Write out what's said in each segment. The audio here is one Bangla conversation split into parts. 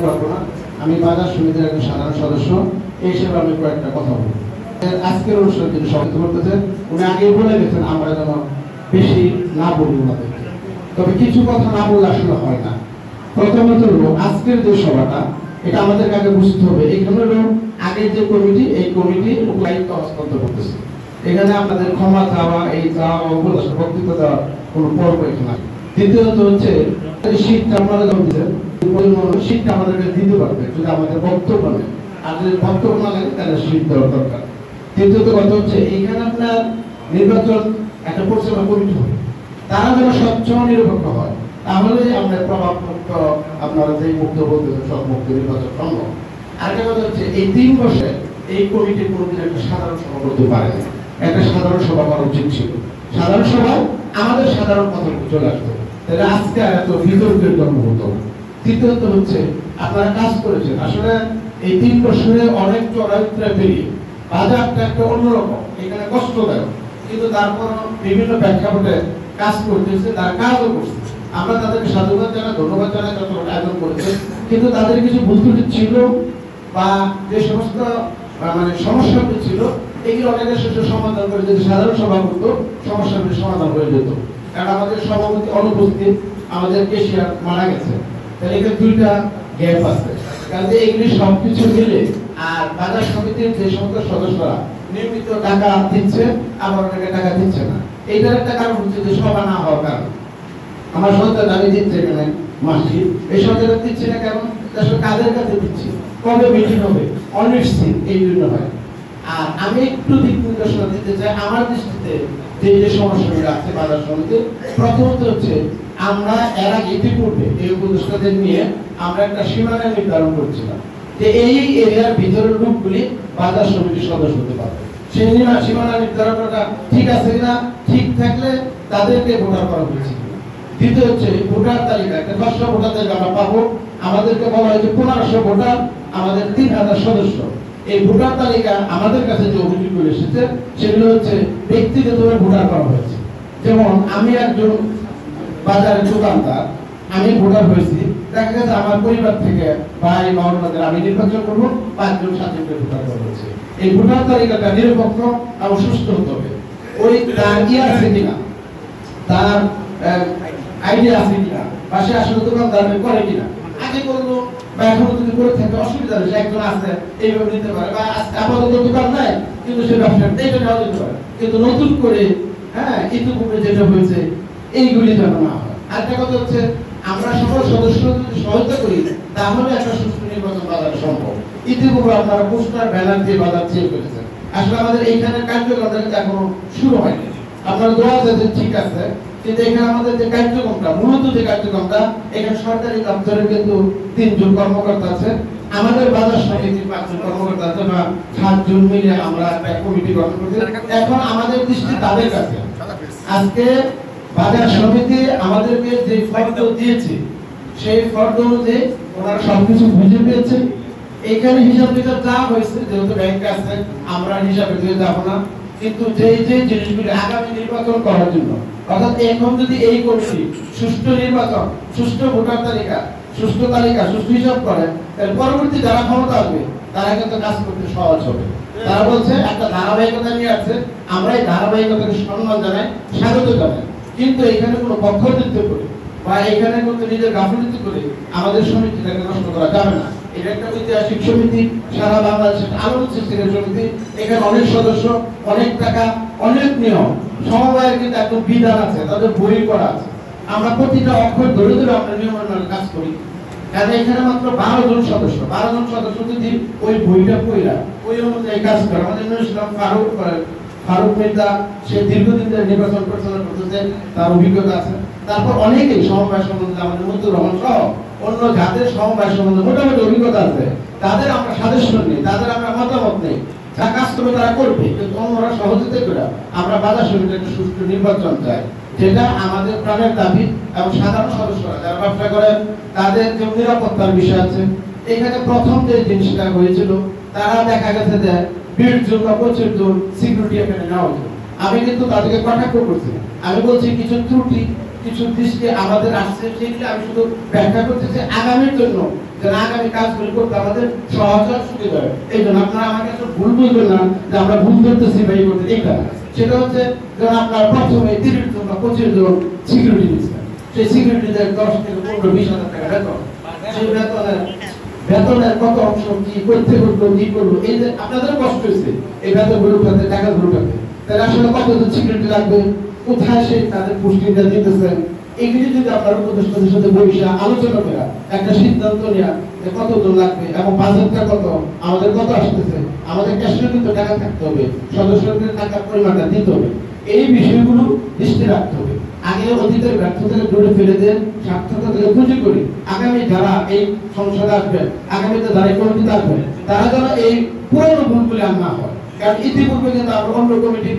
পারবো না। আমি বাজার সমিতির একজন সাধারণ সদস্য, এই হিসেবে আমি কয়েকটা কথা বলবো। আজকের অনুষ্ঠানে তিনি সভাপতি করতেছেন, উনি আগে বলে গেছেন আমরা যেন বেশি না বলি ওনাদেরকে, তবে কিছু কথা না বললে আসলে হয় না। প্রথমত হলো আজকের যে সভাটা, এটা আমাদের আগে বুঝতে হবে, এখানে হলো আগের যে কমিটি, এই কমিটি দায়িত্ব হস্তান্তর করতেছে। এখানে আপনাদের ক্ষমা চাওয়া, এই চাওয়া বক্তৃতা দেওয়ার কোনো পর্ব এখানে। দ্বিতীয়ত হচ্ছে শীতটা আপনারা যখন দিচ্ছেন, শীতটা আমাদেরকে দিতে পারবে যদি আমাদের বক্তব্য নেই, আর যদি বক্তব্য না লাগে তাহলে শীত দেওয়ার দরকার। তৃতীয়ত কথা হচ্ছে এইখানে আপনার নির্বাচন একটা পরিচালনা কমিটি হবে, তারা যেন স্বচ্ছ নিরপেক্ষ হয়, তাহলে আমরা প্রভাবমুক্ত আপনারা যে মুক্ত বলতেছেন সব মুক্ত নির্বাচন সম্ভব। আরেকটা কথা হচ্ছে এই 3 বছরে এই কমিটি কোনোদিন একটা সাধারণ সভা করতে পারে না। একটা সাধারণ সভা করা উচিত ছিল, সাধারণ সভা আমাদের সাধারণ কথা চলে আসতো, তাহলে আজকে এত বিতর্কের জন্ম হতো। তৃতীয়ত হচ্ছে আপনারা কাজ করেছেন, আসলে এই 3 বছরে অনেক চড়াইউতরা পেরিয়ে বাজারটা একটা অন্যরকম, এখানে কষ্টদায়ক, কিন্তু তারপর বিভিন্ন প্রেক্ষাপটে কাজ করতেছে, তার কাজও করছে। আমরা তাদেরকে সাধুবাদ জানাই, ধন্যবাদ জানাই যতটা আয়োজন করেছে, কিন্তু তাদের কিছু ভুল ত্রুটি ছিল বা যে সমস্ত মানে সমস্যাগুলো ছিল এগুলো অনেকের সাথে সমাধান করে যদি সাধারণ সভা করতো সমস্যাগুলি সমাধান হয়ে যেত। কারণ আমাদের সভাপতি অনুপস্থিত, আমাদের কেশিয়ার মারা গেছে, তাহলে এখানে 2টা গ্যাপ আছে। কারণ এইগুলি সবকিছু মিলে আর বাজার সমিতির যে সমস্ত সদস্যরা নিয়মিত টাকা দিচ্ছে, আবার অনেকে টাকা দিচ্ছে না, এইটার একটা কারণ হচ্ছে যে সভা না হওয়ার কারণ। আমার সন্তান আমি দিচ্ছে এখানে মাসি, এই সন্তানটা দিচ্ছে না কেন? আসলে কাদের কাছে দিচ্ছি, কবে মিটিং হবে, অনিশ্চিত, এই জন্য হয়। আর আমি একটু দিক নির্দেশনা দিতে চাই আমার দৃষ্টিতে যে সমস্যাগুলো আছে বাজার সমিতির। প্রথমত হচ্ছে আমরা এর আগে ইতিপূর্বে এই উপদেষ্টাদের নিয়ে আমরা একটা সীমানা নির্ধারণ করছিলাম যে এই এরিয়ার ভিতরের লোকগুলি বাজার সমিতির সদস্য হতে পারবে। সেই সীমানা নির্ধারণ করা ঠিক আছে কিনা, ঠিক থাকলে তাদেরকে ভোটার করা হয়েছে। দ্বিতীয় হচ্ছে ভোটার তালিকা, একটা 10টা ভোটার তালিকা আমরা পাবো, আমাদেরকে বলা হয়েছে 1500 ভোটার, আমাদের 3000 সদস্য। এই ভোটার তালিকা আমাদের কাছে যে অভিযোগগুলো এসেছে সেগুলো হচ্ছে ব্যক্তিগতভাবে ভোটার করা হয়েছে। যেমন আমি একজন বাজারের দোকানদার, আমি ভোটার হয়েছি, দেখা গেছে আমার পরিবার থেকে ভাই বা অন্যদের আমি নির্বাচন করবো, 5 জন 7 জনকে ভোটার করা হয়েছে। এই ভোটার তালিকাটা নিরপেক্ষ এবং সুস্থ হতে হবে। ওই তার আছে কিনা, তার আইডিয়া আছে কিনা, বা সে আসলে দোকানদার করে কিনা, আগে করলো বা এখন যদি করে থাকে অসুবিধা নেই, একজন আছে এইভাবে নিতে পারে, বা আপাতত দোকান নাই কিন্তু সে ব্যবসা এইটা নেওয়া যেতে পারে। কিন্তু নতুন করে ইতিপূর্বে যেটা হয়েছে এইগুলি যেন না হয়। আরেকটা কথা হচ্ছে আমরা সকল সদস্য যদি সহায়তা করি তাহলে একটা সুষ্ঠু নির্বাচন বাজারে সম্ভব। ইতিপূর্বে আপনারা পোস্টার ব্যানার দিয়ে বাজার চেয়ে ফেলেছেন, আসলে আমাদের এইখানে কার্যক্রমটা কিন্তু এখনো শুরু হয়নি। আপনারা দোয়া চাইছেন ঠিক আছে, কিন্তু এখানে আমাদের যে কার্যক্রমটা, মূলত যে কার্যক্রমটা, এখানে সরকারি দপ্তরে কিন্তু 3 জন কর্মকর্তা আছে, আমাদের বাজার সমিতির 5 জন কর্মকর্তা আছে, বা 7 জন মিলে আমরা একটা কমিটি গঠন করছি। এখন আমাদের দৃষ্টি তাদের কাছে। আজকে বাজার সমিতি আমাদেরকে যে ফর্দ দিয়েছে সেই ফর্দ অনুযায়ী ওনারা সবকিছু বুঝে পেয়েছেন। এখানে হিসাব কিতাব যা হয়েছে, যেহেতু ব্যাংকে আছে আমরা হিসাবে দিয়ে যাবো না, কিন্তু যে জিনিসগুলি আগামী নির্বাচন করার জন্য, অর্থাৎ এখন যদি এই কমিটি সুষ্ঠু নির্বাচন, সুষ্ঠু ভোটার তালিকা, সুষ্ঠু হিসাব করে, তাহলে পরবর্তী যারা ক্ষমতা আসবে তারা কিন্তু কাজ করতে সহজ হবে। তারা বলছে একটা ধারাবাহিকতা নিয়ে আছে, আমরা এই ধারাবাহিকতাকে সম্মান জানাই, স্বাগত জানাই, কিন্তু এখানে কোনো পক্ষপাতিত্ব করে বা এখানে কিন্তু নিজের গাফিলতি করে আমাদের সমিতিটাকে নষ্ট করা যাবে না। এটা একটা ঐতিহাসিক সমিতি, সারা বাংলাদেশের আলোচিত সমিতি, এখানে অনেক সদস্য, অনেক টাকা, অনেক নিয়ম, সমবায়ের কিন্তু একটা বিধান আছে, তাদের বই করা আছে। আমরা প্রতিটা অক্ষর ধরে ধরে আমরা নিয়মের কাজ করি। কারণ এখানে মাত্র 12 জন সদস্য, 12 জন সদস্য যদি ওই বইটা পড়া ওই অনুযায়ী কাজ করে, আমাদের ইসলাম ফারুক মির্জা, সে দীর্ঘদিন ধরে নির্বাচন পরিচালনা করতেছে, তার অভিজ্ঞতা আছে। তারপর অনেকেই সমবায় সম্বন্ধে, আমাদের মধ্যে রহমান সহ অন্য জাতের সমবায় সম্বন্ধে মোটামুটি অভিজ্ঞতা আছে, তাদের আমরা সদস্য নেই, তাদের আমরা মতামত নেই, যা কাজ করবে তারা করবে, কিন্তু অন্যরা সহযোগিতা করে আমরা বাজার সমিতির একটা সুষ্ঠু নির্বাচন চাই, যেটা আমাদের প্রাণের দাবি। এবং সাধারণ সদস্যরা যারা ব্যবসা করেন তাদের যে নিরাপত্তার বিষয় আছে, এখানে প্রথম যে জিনিসটা হয়েছিল, তারা দেখা গেছে যে 20 জন বা 25 জন সিকিউরিটি এখানে নেওয়া হয়েছিল। আমি কিন্তু তাদেরকে কটাক্ষ করছি, আমি বলছি কিছু ত্রুটি, কিছু দৃষ্টি আমাদের আসছে, সেগুলো আমি শুধু ব্যাখ্যা করতে চাই আগামীর জন্য, যেন আগামী কাজগুলি করতে আমাদের সহজ হয়, সুবিধা হয়। এই জন্য আপনারা আমার কাছে ভুল বুঝবেন না যে আমরা ভুল করতেছি বা এই করতে, এটা সেটা হচ্ছে যেন আপনার প্রথমে 30 জন বা 25 জন সিকিউরিটি দিচ্ছেন, সেই সিকিউরিটিদের 10 থেকে 15-20 হাজার টাকা বেতন, সেই বেতনের কত অংশ কি করতে করলো কি করলো, এই যে আপনাদের কষ্ট হয়েছে এই বেতন গুলো পাতে, টাকা গুলো পাতে, তাহলে আসলে কতজন সিকিউরিটি লাগবে, কোথায় সেই তাদের পুষ্টিটা দিতেছেন, এগুলি যদি আপনার উপদেষ্টাদের সাথে বসে আলোচনা করা একটা সিদ্ধান্ত নেওয়া যে কতজন লাগবে এবং বাজেটটা কত, আমাদের কত আসতেছে, আমাদের ক্যাশে কিন্তু টাকা থাকতে হবে, সদস্যদের টাকার পরিমাণটা দিতে হবে, এই বিষয়গুলো দৃষ্টি রাখতে হবে। আগে অতীতের ব্যর্থতাকে দূরে ফেলে দেন, সার্থকতা থেকে পুঁজি করি আগামী যারা এই সংসদে আসবেন, আগামীতে যারা এই কমিটিতে আসবেন, তারা যেন এই পুরনো ভুলগুলি আর না হয়। কারণ ইতিপূর্বে কিন্তু আমরা অন্য কমিটির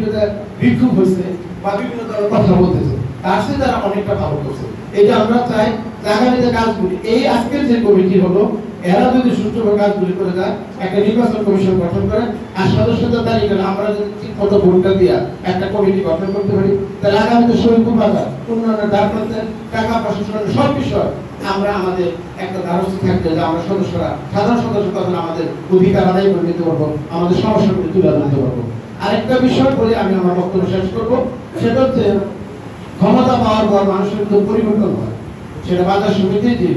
বিক্ষোভ হয়েছে বা বিভিন্ন ধরনের কথা বলতেছে, তার সাথে তারা অনেকটা ভালো করছে। এই যে আমরা চাই আগামীতে কাজগুলি, এই আজকের যে কমিটি হলো, এরা যদি সুষ্ঠুভাবে কাজগুলি করে যায়, একটা নির্বাচন কমিশন গঠন করে আর সদস্যদের তালিকা আমরা যদি ঠিক মতো ভোটটা দিয়া একটা কমিটি গঠন করতে পারি, তাহলে আগামীতে শরীরপুর বাজার উন্নয়নের দ্বার প্রান্তে টাকা প্রশাসনের সব বিষয় আমরা আমাদের একটা ধারস্থ থাকবে যে আমরা সদস্যরা, সাধারণ সদস্য তখন আমাদের অধিকার আদায় করে নিতে পারবো, আমাদের সমস্যাগুলি তুলে ধরতে পারবো। আরেকটা বিষয় বলে আমি আমার বক্তব্য শেষ করবো, সেটা হচ্ছে ক্ষমতা পাওয়ার পর মানুষের কিন্তু পরিবর্তন হয়, সেটা বাজার সমিতি দিয়ে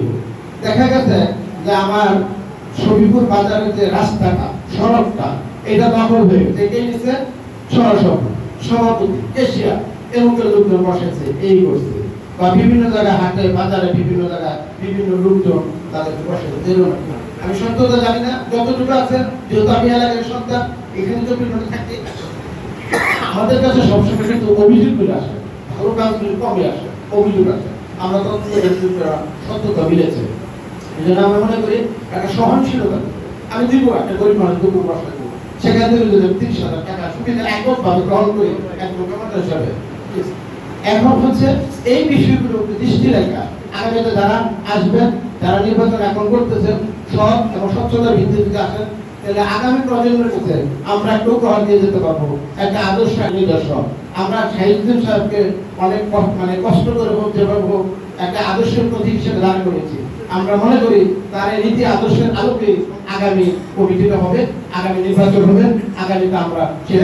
দেখা গেছে যে আমার শরীফপুর বাজারের যে রাস্তাটা, সড়কটা, এটা দখল হয়ে গেছে, কে নিচ্ছে? সভাপতি, কেশিয়া এবং লোকজন বসেছে, এই করছে, বা বিভিন্ন জায়গায় হাটে বাজারে বিভিন্ন জায়গায় বিভিন্ন লোকজন তাদেরকে বসেছে। আমি সত্যতা জানি না, যতটুকু আছে, যেহেতু আমি এলাকার সন্তান, এখানে তো বিভিন্ন থাকতে আমাদের কাছে সবসময় কিন্তু অভিযোগগুলো আসে, ভালো কাজগুলি কমে আসে, অভিযোগ আসে, আমরা তো সত্যতা মিলেছে। এই জন্য আমরা মনে করি একটা সহনশীলতা, আমি দিব একটা গরিব মানুষ দুপুর বসা দিব, সেখান থেকে যদি 30,000 টাকা সুবিধা এককভাবে গ্রহণ করি একদম হিসাবে। এখন হচ্ছে এই বিষয়গুলো দৃষ্টি রেখা আগামীতে যারা আসবেন, যারা নির্বাচন এখন করতেছেন, সৎ এবং স্বচ্ছতার ভিত্তিতে আসেন, তাহলে আগামী প্রজন্মের কাছে আমরা একটু উপহার দিয়ে যেতে পারবো, একটা আদর্শ নিদর্শন। আমরা শাহিদুদ্দিন সাহেবকে অনেক কষ্ট করে যেভাবে হোক একটা আদর্শের প্রতীক হিসেবে দাঁড় করেছি। আমরা মনে করি তার এই নীতি আদর্শের আলোকে আগামী কমিটিটা হবে, আগামী নির্বাচন হবে, আগামীতে আমরা সেই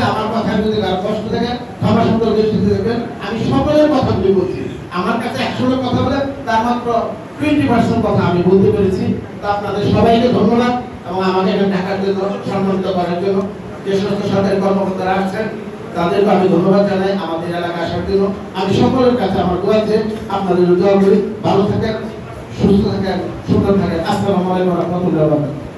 আমার কথা যদি কষ্ট থাকে আমার সুন্দর দৃষ্টিতে দেখবেন, আমি সকলের কথাগুলি বলছি, আমার কাছে 100 কথা বলে তার মাত্র 20% কথা আমি বলতে পেরেছি। তো আপনাদের সবাইকে ধন্যবাদ এবং আমাকে এখানে ঢাকার জন্য সম্মানিত করার জন্য যে সমস্ত সরকারি কর্মকর্তারা আসছেন তাদেরকে আমি ধন্যবাদ জানাই আমাদের এলাকায় আসার জন্য। আমি সকলের কাছে আমার দোয়া চাই, আপনাদের দোয়া করি, ভালো থাকেন, সুস্থ থাকেন, সুন্দর থাকেন। আসসালামু আলাইকুম ওয়া রাহমাতুল্লাহি ওয়া বারাকাতুহু।